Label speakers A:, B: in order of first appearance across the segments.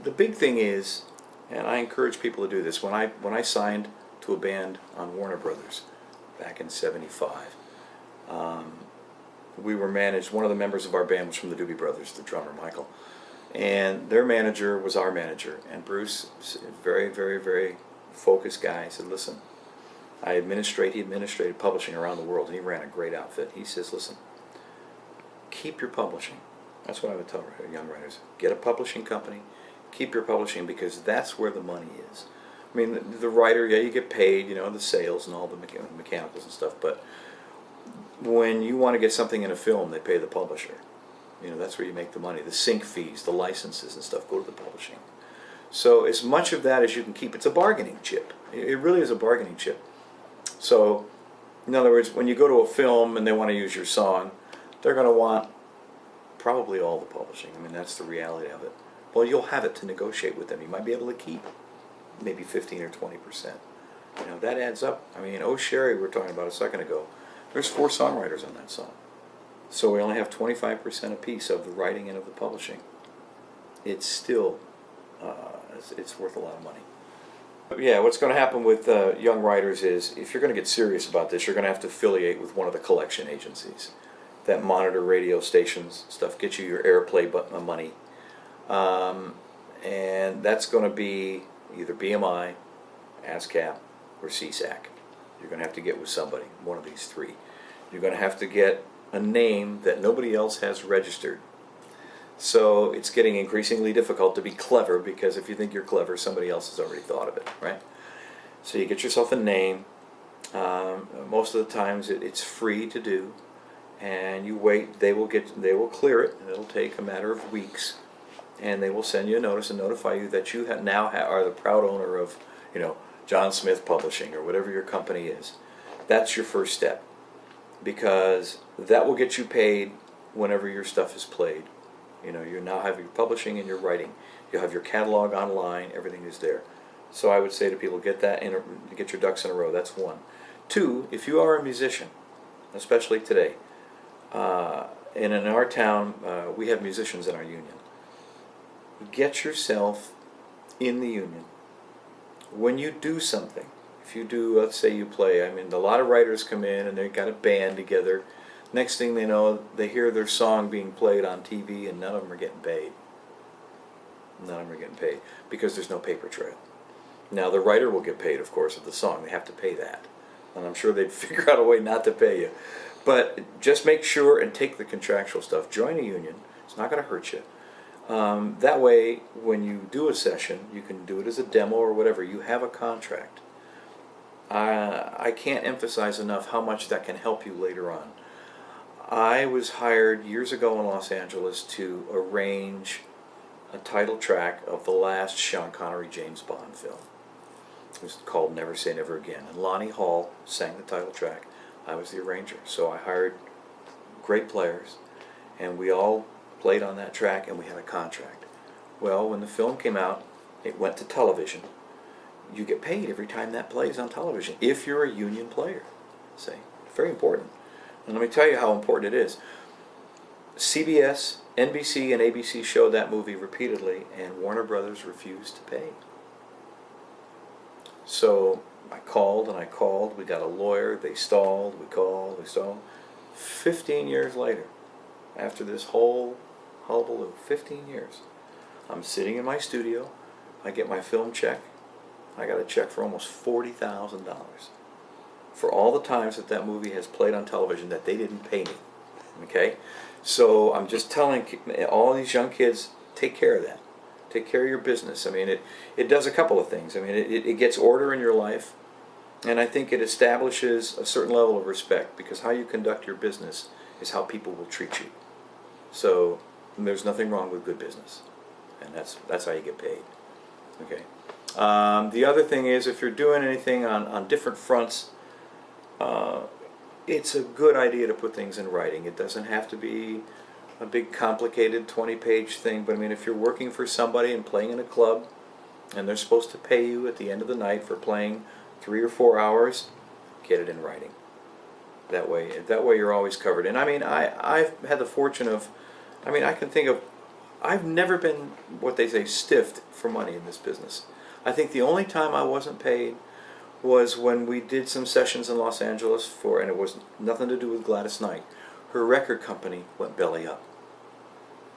A: the big thing is, and I encourage people to do this, when I signed to a band on Warner Brothers back in '75, we were managed, one of the members of our band was from the Doobie Brothers, the drummer Michael, and their manager was our manager, and Bruce, very, very, very focused guy, said, listen, he administrated publishing around the world, and he ran a great outfit. He says, listen, keep your publishing. That's what I would tell young writers. Get a publishing company, keep your publishing, because that's where the money is. I mean, the writer, yeah, you get paid, you know, the sales and all the mechanicals and stuff, but when you want to get something in a film, they pay the publisher. You know, that's where you make the money. The sync fees, the licenses and stuff go to the publishing. So as much of that as you can keep, it's a bargaining chip. It really is a bargaining chip. So, in other words, when you go to a film and they want to use your song, they're going to want probably all the publishing. I mean, that's the reality of it. Well, you'll have it to negotiate with them. You might be able to keep maybe 15 or 20%. You know, that adds up. I mean, Oh Sherry, we were talking about a second ago, there's 4 songwriters on that song. So we only have 25% apiece of the writing and of the publishing. It's still, it's worth a lot of money. But yeah, what's going to happen with young writers is, if you're going to get serious about this, you're going to have to affiliate with one of the collection agencies that monitor radio stations, stuff, get you your airplay money. And that's going to be either BMI, ASCAP, or CSAC. You're going to have to get with somebody, one of these 3. You're going to have to get a name that nobody else has registered. So it's getting increasingly difficult to be clever, because if you think you're clever, somebody else has already thought of it, right? So you get yourself a name. Most of the times it's free to do, and you wait. They will clear it, and it'll take a matter of weeks, and they will send you a notice and notify you that you are the proud owner of, you know, John Smith Publishing or whatever your company is. That's your first step, because that will get you paid whenever your stuff is played. You know, you now have your publishing and your writing. You'll have your catalog online. Everything is there. So I would say to people, get your ducks in a row. That's 1. 2, if you are a musician, especially today, and in our town, we have musicians in our union. Get yourself in the union. When you do something, if you do, let's say you play, I mean, a lot of writers come in and they've got a band together. Next thing they know, they hear their song being played on TV, and none of them are getting paid. None of them are getting paid because there's no paper trail. Now, the writer will get paid, of course, of the song. They have to pay that. And I'm sure they'd figure out a way not to pay you. But just make sure and take the contractual stuff. Join a union. It's not going to hurt you. That way, when you do a session, you can do it as a demo or whatever. You have a contract. I can't emphasize enough how much that can help you later on. I was hired years ago in Los Angeles to arrange a title track of the last Sean Connery James Bond film. It was called Never Say Never Again. And Lonnie Hall sang the title track. I was the arranger. So I hired great players, and we all played on that track, and we had a contract. Well, when the film came out, it went to television. You get paid every time that plays on television, if you're a union player. See, very important. And let me tell you how important it is. CBS, NBC, and ABC showed that movie repeatedly, and Warner Brothers refused to pay. So I called and I called. We got a lawyer. They stalled. We called. We stalled. 15 years later, after this whole hullabaloo, 15 years, I'm sitting in my studio. I get my film check. I got a check for almost $40,000 for all the times that that movie has played on television that they didn't pay me. Okay? So I'm just telling all these young kids, take care of that. Take care of your business. I mean, it does a couple of things. I mean, it gets order in your life, and I think it establishes a certain level of respect, because how you conduct your business is how people will treat you. So there's nothing wrong with good business, and that's how you get paid. Okay. The other thing is, if you're doing anything on different fronts, it's a good idea to put things in writing. It doesn't have to be a big complicated 20-page thing, but I mean, if you're working for somebody and playing in a club, and they're supposed to pay you at the end of the night for playing 3 or 4 hours, get it in writing. That way you're always covered. And I mean, I've had the fortune of, I mean, I can think of I've never been, what they say, stiffed for money in this business. I think the only time I wasn't paid was when we did some sessions in Los Angeles for, and it was nothing to do with Gladys Knight. Her record company went belly up.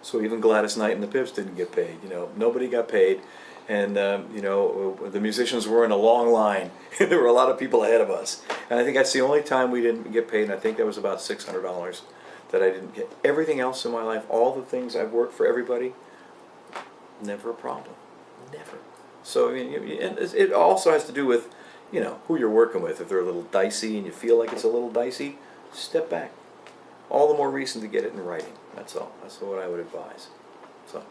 A: So even Gladys Knight and the Pips didn't get paid. You know, nobody got paid, and you know, the musicians were in a long line. There were a lot of people ahead of us, and I think that's the only time we didn't get paid. And I think that was about $600 that I didn't get. Everything else in my life, all the things I've worked for everybody, never a problem, never. So I mean, and it also has to do with, you know, who you're working with. If they're a little dicey and you feel like it's a little dicey, step back. All the more reason to get it in writing. That's all. That's what I would advise. So.